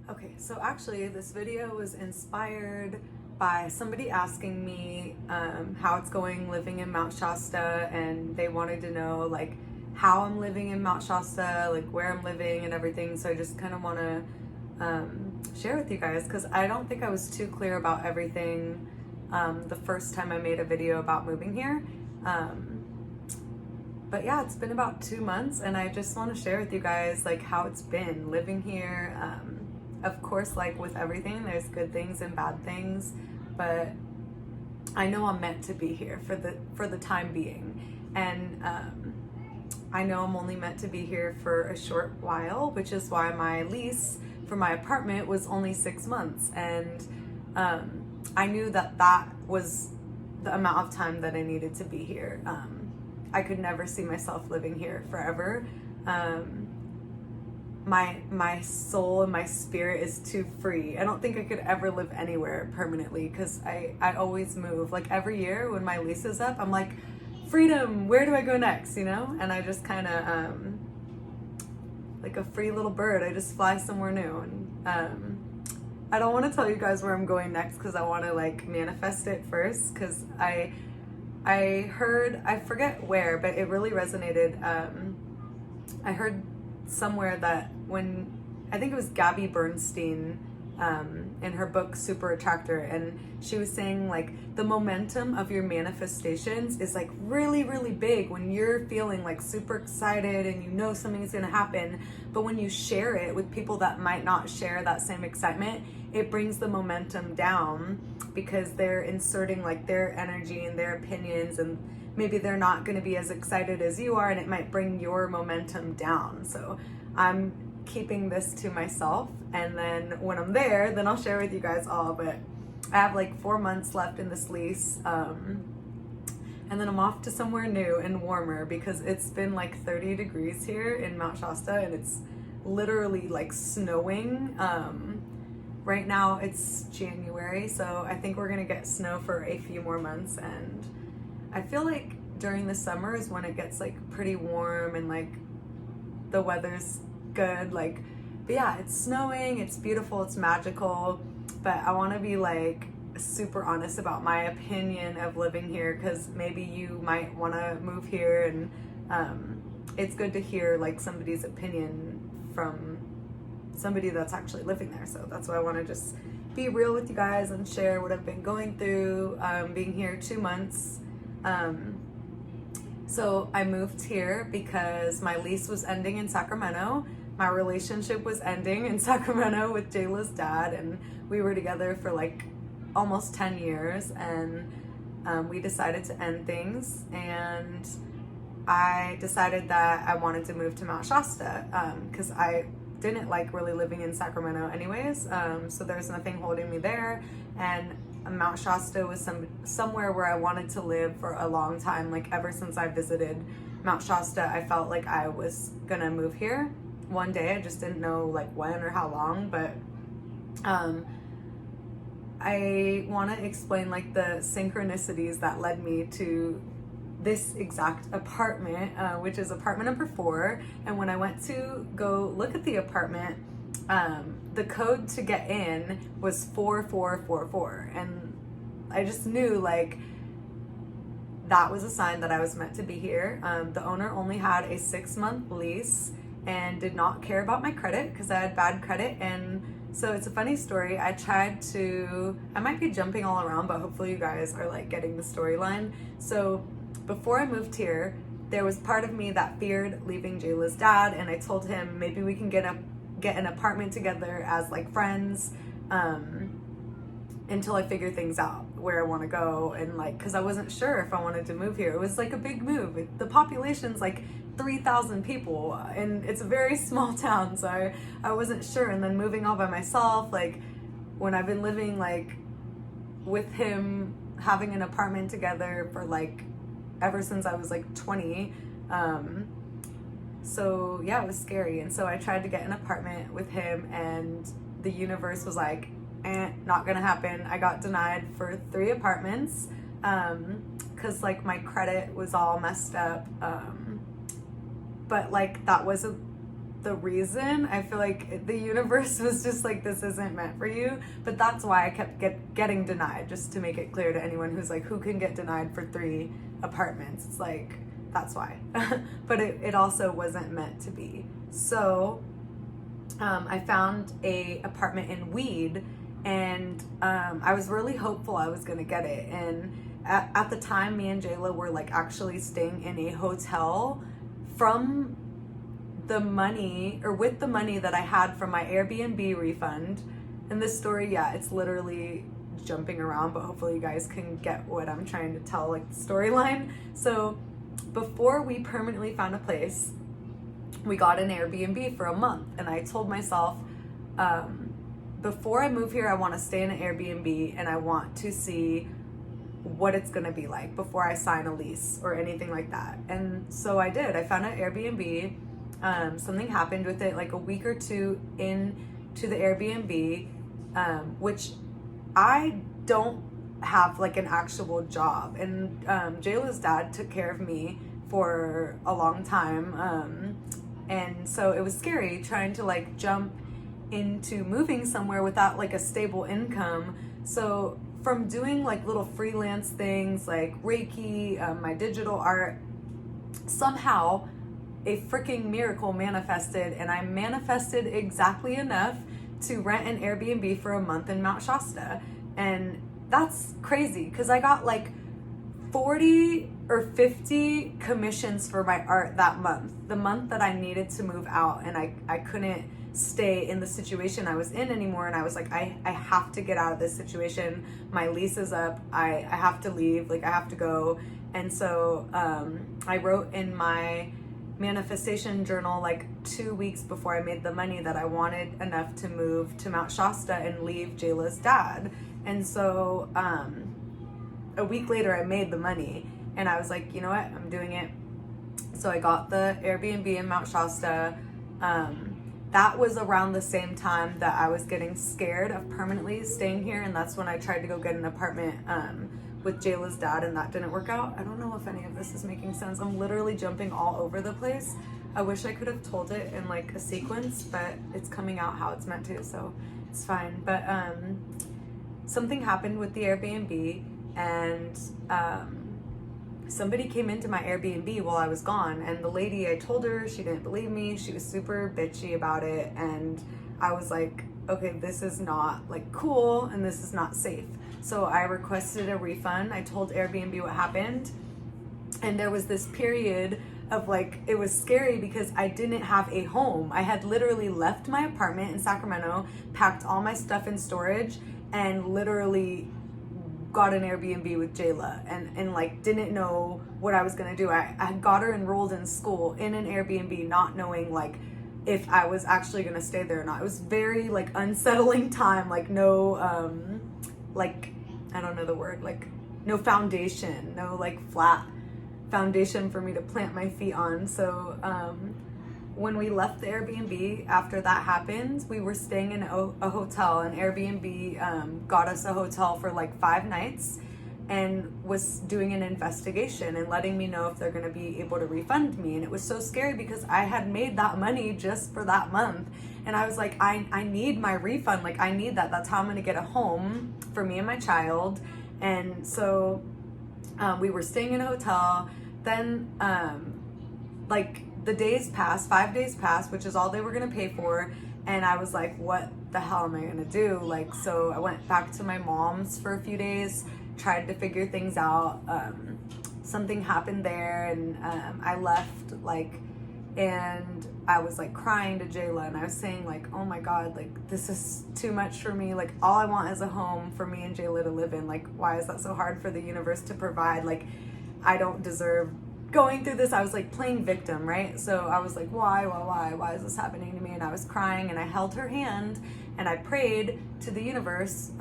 Okay, so actually this video was inspired by somebody asking me how it's going living in Mount Shasta, and they wanted to know like how I'm living in Mount Shasta, like where I'm living and everything. So I just kind of want to share with you guys because I don't think I was too clear about everything the first time I made a video about moving here. But yeah, it's been about 2 months and I just want to share with you guys like how it's been living here. Of course, like with everything, there's good things and bad things, but I know I'm meant to be here for the time being. And I know I'm only meant to be here for a short while, which is why my lease for my apartment was only 6 months. And I knew that that was the amount of time that I needed to be here. I could never see myself living here forever. My soul and my spirit is too free. I don't think I could ever live anywhere permanently because I always move. Like every year when my lease is up, I'm like, freedom, where do I go next, you know? And I just kind of, like a free little bird, I just fly somewhere new. And I don't want to tell you guys where I'm going next because I want to like manifest it first, because I heard, I forget where, but it really resonated. I heard somewhere that when, I think it was Gabby Bernstein in her book Super Attractor, and she was saying like the momentum of your manifestations is like really, really big when you're feeling like super excited and you know something's gonna happen, but when you share it with people that might not share that same excitement, it brings the momentum down because they're inserting like their energy and their opinions, and maybe they're not going to be as excited as you are, and it might bring your momentum down. So I'm keeping this to myself, and then when I'm there, then I'll share with you guys all. But I have like 4 months left in this lease, and then I'm off to somewhere new and warmer because it's been like 30 degrees here in Mount Shasta, and it's literally like snowing. Right now it's January, so I think we're gonna get snow for a few more months, and I feel like during the summer is when it gets like pretty warm and like the weather's good. Like, but yeah, it's snowing, it's beautiful, it's magical, but I want to be like super honest about my opinion of living here, because maybe you might want to move here, and it's good to hear like somebody's opinion from somebody that's actually living there. So that's why I want to just be real with you guys and share what I've been going through being here 2 months. So I moved here because my lease was ending in Sacramento. My relationship was ending in Sacramento with Jayla's dad, and we were together for like almost 10 years, and we decided to end things, and I decided that I wanted to move to Mount Shasta because I didn't like really living in Sacramento anyways, so there's nothing holding me there, and Mount Shasta was somewhere where I wanted to live for a long time. Like ever since I visited Mount Shasta, I felt like I was gonna move here one day. I just didn't know like when or how long, but I want to explain like the synchronicities that led me to this exact apartment, which is apartment number 4. And when I went to go look at the apartment, the code to get in was 4444, and I just knew like that was a sign that I was meant to be here. The owner only had a 6-month lease and did not care about my credit because I had bad credit. And so it's a funny story. I might be jumping all around, but hopefully you guys are like getting the storyline. So before I moved here, there was part of me that feared leaving Jayla's dad, and I told him maybe we can get an apartment together as like friends until I figure things out where I want to go, and like because I wasn't sure if I wanted to move here. It was like a big move. The population's like 3,000 people, and it's a very small town, so I wasn't sure. And then moving all by myself, like when I've been living like with him, having an apartment together for like ever since I was like 20. So yeah, it was scary. And so I tried to get an apartment with him, and the universe was like, not gonna happen. I got denied for 3 apartments because like my credit was all messed up. But like that was the reason. I feel like the universe was just like, this isn't meant for you. But that's why I kept getting denied, just to make it clear to anyone who's like, who can get denied for 3 apartments? It's like, that's why. But it also wasn't meant to be. So I found a apartment in Weed, and I was really hopeful I was gonna get it. And at the time, me and Jayla were like actually staying in a hotel from the money, or with the money that I had from my Airbnb refund. And this story, yeah, it's literally jumping around, but hopefully you guys can get what I'm trying to tell, like the storyline. So before we permanently found a place, we got an Airbnb for a month, and I told myself, before I move here, I want to stay in an Airbnb, and I want to see what it's going to be like before I sign a lease or anything like that. And so I did. I found an Airbnb. Something happened with it like a week or 2 into the Airbnb, which I don't have like an actual job. And Jayla's dad took care of me for a long time. And so it was scary trying to like jump into moving somewhere without like a stable income. So from doing like little freelance things like Reiki, my digital art, somehow a freaking miracle manifested, and I manifested exactly enough to rent an Airbnb for a month in Mount Shasta. And that's crazy because I got like 40 or 50 commissions for my art that month, the month that I needed to move out, and I couldn't stay in the situation I was in anymore. And I was like, I have to get out of this situation. My lease is up. I have to leave. Like, I have to go. And so I wrote in my manifestation journal like 2 weeks before I made the money that I wanted enough to move to Mount Shasta and leave Jayla's dad. And so a week later I made the money, and I was like, you know what, I'm doing it. So I got the Airbnb in Mount Shasta. That was around the same time that I was getting scared of permanently staying here, and that's when I tried to go get an apartment with Jayla's dad, and that didn't work out. I don't know if any of this is making sense. I'm literally jumping all over the place. I wish I could have told it in like a sequence, but it's coming out how it's meant to, so it's fine. But something happened with the Airbnb, and somebody came into my Airbnb while I was gone, and the lady, I told her, she didn't believe me. She was super bitchy about it, and I was like, okay, this is not like cool, and this is not safe. So I requested a refund. I told Airbnb what happened, and there was this period of like, it was scary because I didn't have a home. I had literally left my apartment in Sacramento, packed all my stuff in storage, and literally got an Airbnb with Jayla, and like didn't know what I was gonna do. I got her enrolled in school in an Airbnb, not knowing like if I was actually gonna stay there or not. It was very like unsettling time, like no like, I don't know the word, like no foundation, no like flat foundation for me to plant my feet on. So when we left the Airbnb, after that happened, we were staying in a hotel, and Airbnb got us a hotel for like 5 nights and was doing an investigation and letting me know if they're going to be able to refund me. And it was so scary because I had made that money just for that month. And I was like, I need my refund. Like, I need that. That's how I'm going to get a home for me and my child. And so we were staying in a hotel. Then like the days passed, 5 days passed, which is all they were going to pay for. And I was like, what the hell am I going to do? Like, so I went back to my mom's for a few days, tried to figure things out. Something happened there, and I left, like, and I was like crying to Jayla, and I was saying like, oh my God, like this is too much for me. Like, all I want is a home for me and Jayla to live in. Like, why is that so hard for the universe to provide? Like, I don't deserve going through this. I was like playing victim, right? So I was like, why is this happening to me? And I was crying, and I held her hand and I prayed to the universe.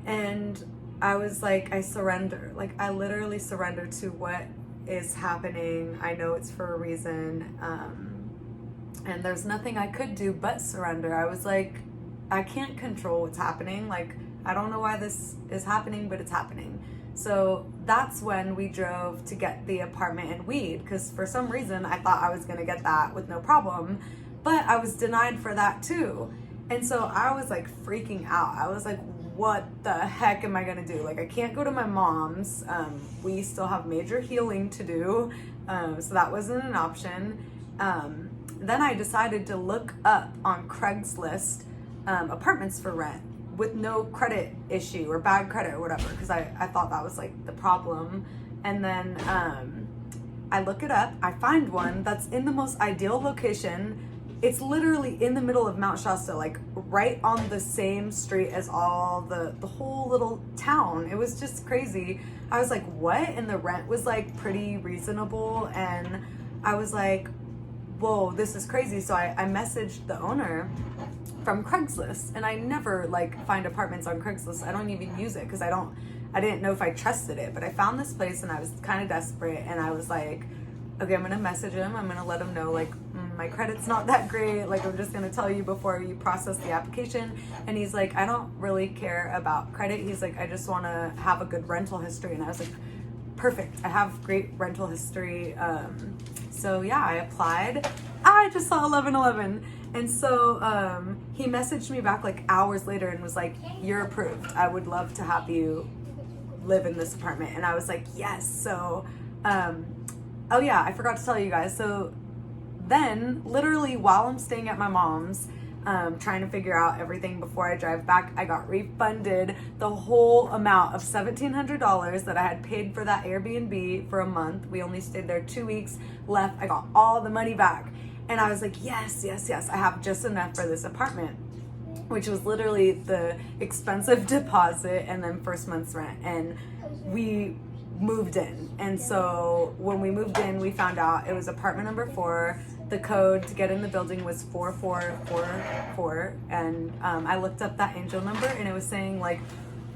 And I was like, I surrender. Like, I literally surrender to what is happening. I know it's for a reason. And there's nothing I could do but surrender. I was like, I can't control what's happening. Like, I don't know why this is happening, but it's happening. So that's when we drove to get the apartment in Weed, because for some reason I thought I was gonna get that with no problem, but I was denied for that too. And so I was like freaking out. I was like, what the heck am I gonna do? Like, I can't go to my mom's. We still have major healing to do, so that wasn't an option. Then I decided to look up on Craigslist apartments for rent with no credit issue or bad credit or whatever, because I thought that was like the problem. And then I look it up, I find one that's in the most ideal location. It's literally in the middle of Mount Shasta, like right on the same street as all the whole little town. It was just crazy. I was like, what? And the rent was like pretty reasonable. And I was like, whoa, this is crazy. So I messaged the owner from Craigslist, and I never like find apartments on Craigslist. I don't even use it because I didn't know if I trusted it, but I found this place and I was kind of desperate, and I was like, okay, I'm gonna message him. I'm gonna let him know, like, my credit's not that great. Like, I'm just gonna tell you before you process the application. And he's like, I don't really care about credit. He's like, I just wanna have a good rental history. And I was like, perfect. I have great rental history. So yeah, I applied. I just saw 1111. And so he messaged me back like hours later and was like, you're approved. I would love to have you live in this apartment. And I was like, yes. So, oh yeah, I forgot to tell you guys. So then literally while I'm staying at my mom's, trying to figure out everything before I drive back, I got refunded the whole amount of $1,700 that I had paid for that Airbnb for a month. We only stayed there 2 weeks left. I got all the money back. And I was like, yes, yes, yes, I have just enough for this apartment, which was literally the expensive deposit and then first month's rent. And we moved in. And so when we moved in, we found out it was apartment number 4. The code to get in the building was 4444. And I looked up that angel number, and it was saying, like,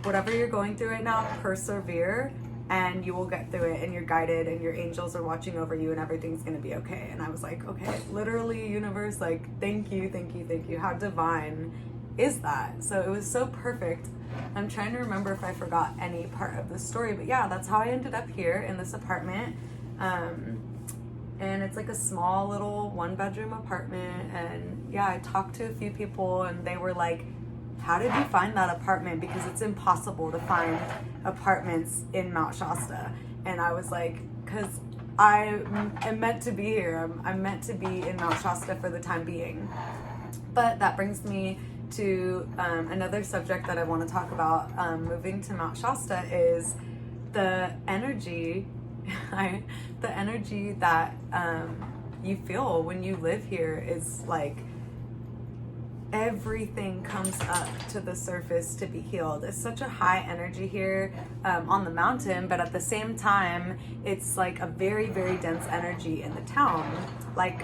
whatever you're going through right now, persevere, and you will get through it, and you're guided, and your angels are watching over you, and everything's gonna be okay. And I was like, okay, literally, universe, like, thank you, thank you, thank you. How divine is that? So it was so perfect. I'm trying to remember if I forgot any part of the story, but yeah, that's how I ended up here in this apartment. And it's like a small little 1-bedroom apartment. And yeah, I talked to a few people, and they were like, how did you find that apartment? Because it's impossible to find apartments in Mount Shasta. And I was like, because I am meant to be here. I'm meant to be in Mount Shasta for the time being. But that brings me to another subject that I want to talk about. Moving to Mount Shasta is the energy, the energy that you feel when you live here is like, everything comes up to the surface to be healed. It's such a high energy here on the mountain, but at the same time, it's like a very, very dense energy in the town. Like,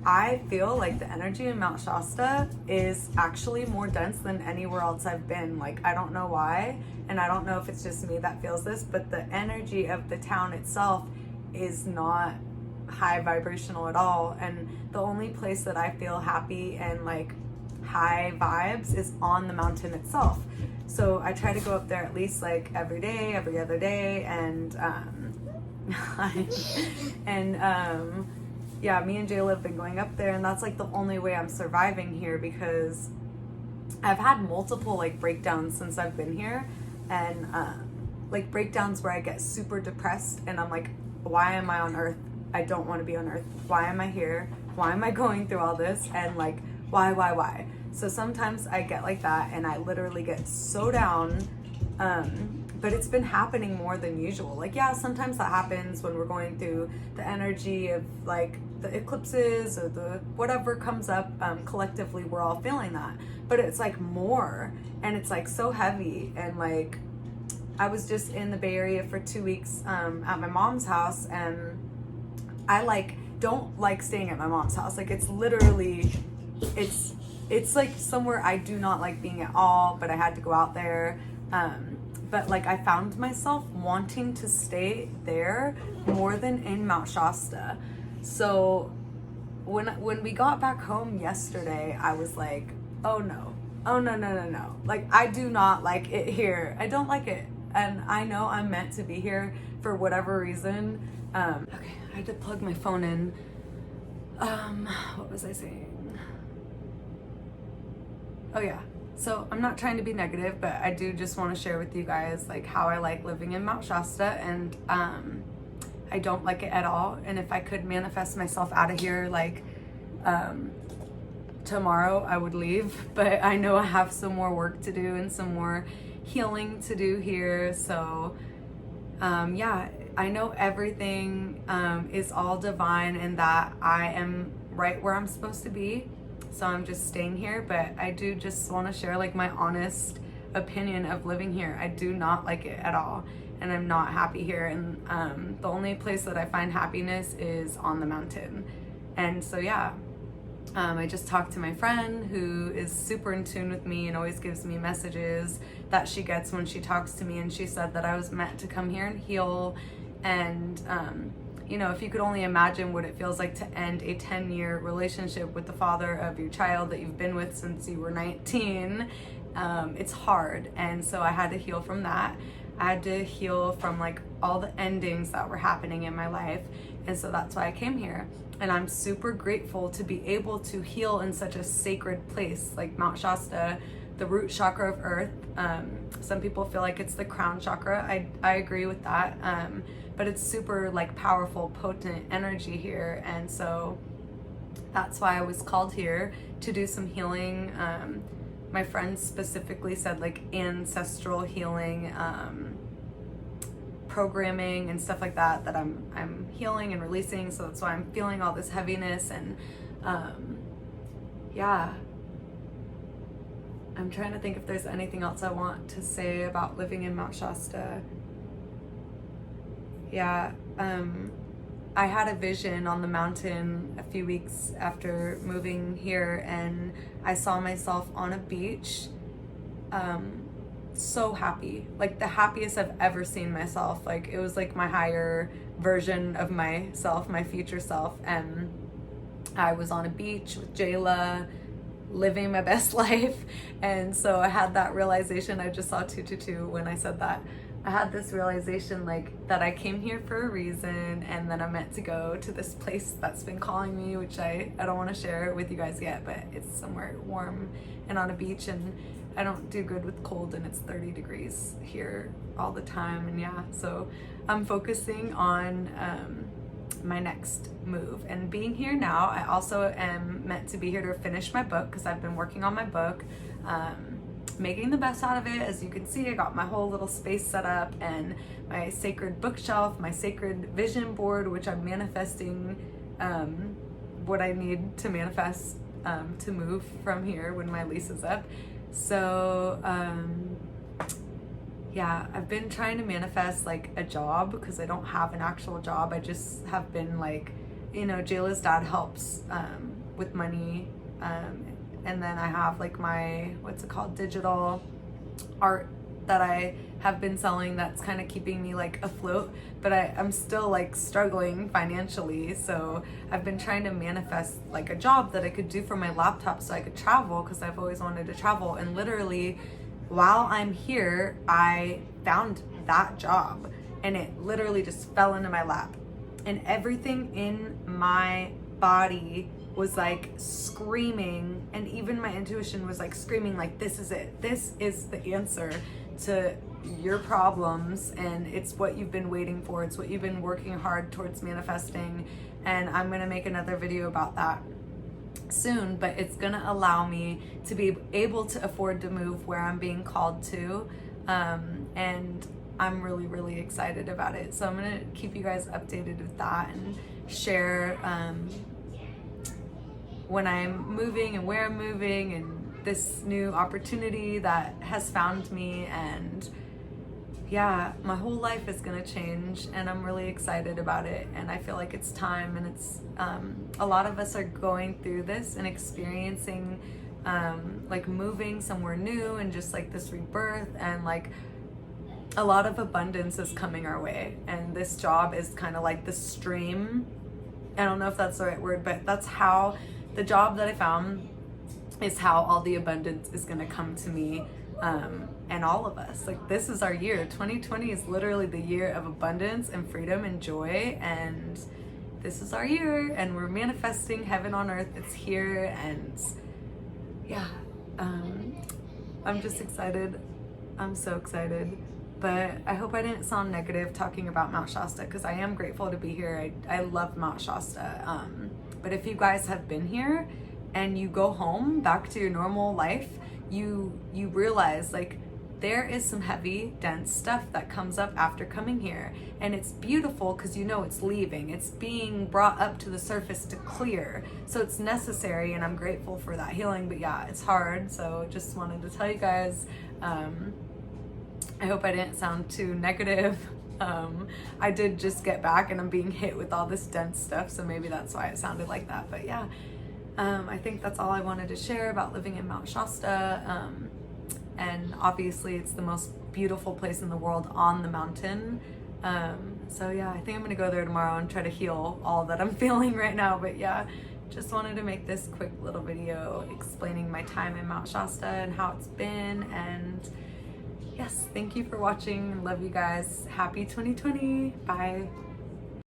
I feel like the energy in Mount Shasta is actually more dense than anywhere else I've been. Like, I don't know why, and I don't know if it's just me that feels this, but the energy of the town itself is not high vibrational at all. And the only place that I feel happy and like high vibes is on the mountain itself. So I try to go up there at least like every day, every other day, and yeah, me and Jayla have been going up there, and that's like the only way I'm surviving here, because I've had multiple like breakdowns since I've been here, and like breakdowns where I get super depressed and I'm like, why am I on earth? I don't want to be on earth. Why am I here? Why am I going through all this? And like, why? So sometimes I get like that, and I literally get so down, but it's been happening more than usual. Like, yeah, sometimes that happens when we're going through the energy of like the eclipses or the whatever comes up. Collectively, we're all feeling that, but it's like more, and it's like so heavy. And like, I was just in the Bay Area for 2 weeks at my mom's house, and I like don't like staying at my mom's house. Like, it's literally, it's like somewhere I do not like being at all, but I had to go out there. But like, I found myself wanting to stay there more than in Mount Shasta. So when we got back home yesterday, I was like, oh no. Like, I do not like it here. I don't like it. and I know I'm meant to be here for whatever reason. Okay, I had to plug my phone in. What was I saying? Oh yeah, so I'm not trying to be negative, but I do just want to share with you guys like how I like living in Mount Shasta, and I don't like it at all. And if I could manifest myself out of here like tomorrow, I would leave, but I know I have some more work to do and some more healing to do here. So yeah, I know everything is all divine and that I am right where I'm supposed to be. So I'm just staying here, but I do just want to share like my honest opinion of living here. I do not like it at all, and I'm not happy here. And the only place that I find happiness is on the mountain. And so yeah, I just talked to my friend who is super in tune with me and always gives me messages that she gets when she talks to me, and she said that I was meant to come here and heal. And you know, if you could only imagine what it feels like to end a 10-year relationship with the father of your child that you've been with since you were 19, it's hard. And so I had to heal from that. I had to heal from like all the endings that were happening in my life. And so that's why I came here. And I'm super grateful to be able to heal in such a sacred place like Mount Shasta, the root chakra of earth. Some people feel like it's the crown chakra. I agree with that. But it's super like powerful, potent energy here. And so that's why I was called here to do some healing. My friends specifically said like ancestral healing, programming and stuff like that I'm healing and releasing. So that's why I'm feeling all this heaviness. And yeah, I'm trying to think if there's anything else I want to say about living in Mount Shasta. Yeah, I had a vision on the mountain a few weeks after moving here, and I saw myself on a beach, so happy, like the happiest I've ever seen myself. Like it was like my higher version of myself, my future self. And I was on a beach with Jayla, living my best life. And so I had that realization. I just saw 222 when I said that. I had this realization like that I came here for a reason, and then I'm meant to go to this place that's been calling me, which I don't want to share with you guys yet, but it's somewhere warm and on a beach. And I don't do good with cold, and it's 30 degrees here all the time. And yeah, so I'm focusing on my next move and being here now. I also am meant to be here to finish my book because I've been working on my book, making the best out of it. As you can see, I got my whole little space set up and my sacred bookshelf, my sacred vision board, which I'm manifesting what I need to manifest to move from here when my lease is up. So yeah, I've been trying to manifest like a job because I don't have an actual job. I just have been like, you know, Jayla's dad helps with money, and then I have like my, what's it called, digital art that I have been selling that's kind of keeping me like afloat, but I'm still like struggling financially. So I've been trying to manifest like a job that I could do from my laptop so I could travel, because I've always wanted to travel. And literally while I'm here, I found that job, and it literally just fell into my lap, and everything in my body was like screaming, and even my intuition was like screaming like, this is it, this is the answer to your problems, and it's what you've been waiting for, it's what you've been working hard towards manifesting. And I'm gonna make another video about that soon, but it's gonna allow me to be able to afford to move where I'm being called to, and I'm really, really excited about it. So I'm gonna keep you guys updated with that and share when I'm moving and where I'm moving and this new opportunity that has found me. And yeah, my whole life is gonna change, and I'm really excited about it. And I feel like it's time, and it's a lot of us are going through this and experiencing like moving somewhere new and just like this rebirth, and like a lot of abundance is coming our way. And this job is kind of like the stream. I don't know if that's the right word, but that's how the job that I found is how all the abundance is going to come to me and all of us. Like, this is our year. 2020 is literally the year of abundance and freedom and joy, and this is our year, and we're manifesting heaven on earth. It's here, and yeah, I'm just excited. I'm so excited. But I hope I didn't sound negative talking about Mount Shasta, because I am grateful to be here. I love Mount Shasta. But if you guys have been here and you go home back to your normal life, you realize, like, there is some heavy, dense stuff that comes up after coming here. And it's beautiful because you know it's leaving. It's being brought up to the surface to clear. So it's necessary, and I'm grateful for that healing. But yeah, it's hard. So just wanted to tell you guys, I hope I didn't sound too negative. I did just get back and I'm being hit with all this dense stuff, so maybe that's why it sounded like that. But yeah, I think that's all I wanted to share about living in Mount Shasta. And obviously it's the most beautiful place in the world on the mountain. So yeah, I think I'm gonna go there tomorrow and try to heal all that I'm feeling right now. But yeah, just wanted to make this quick little video explaining my time in Mount Shasta and how it's been. And yes, thank you for watching. Love you guys. Happy 2020. Bye.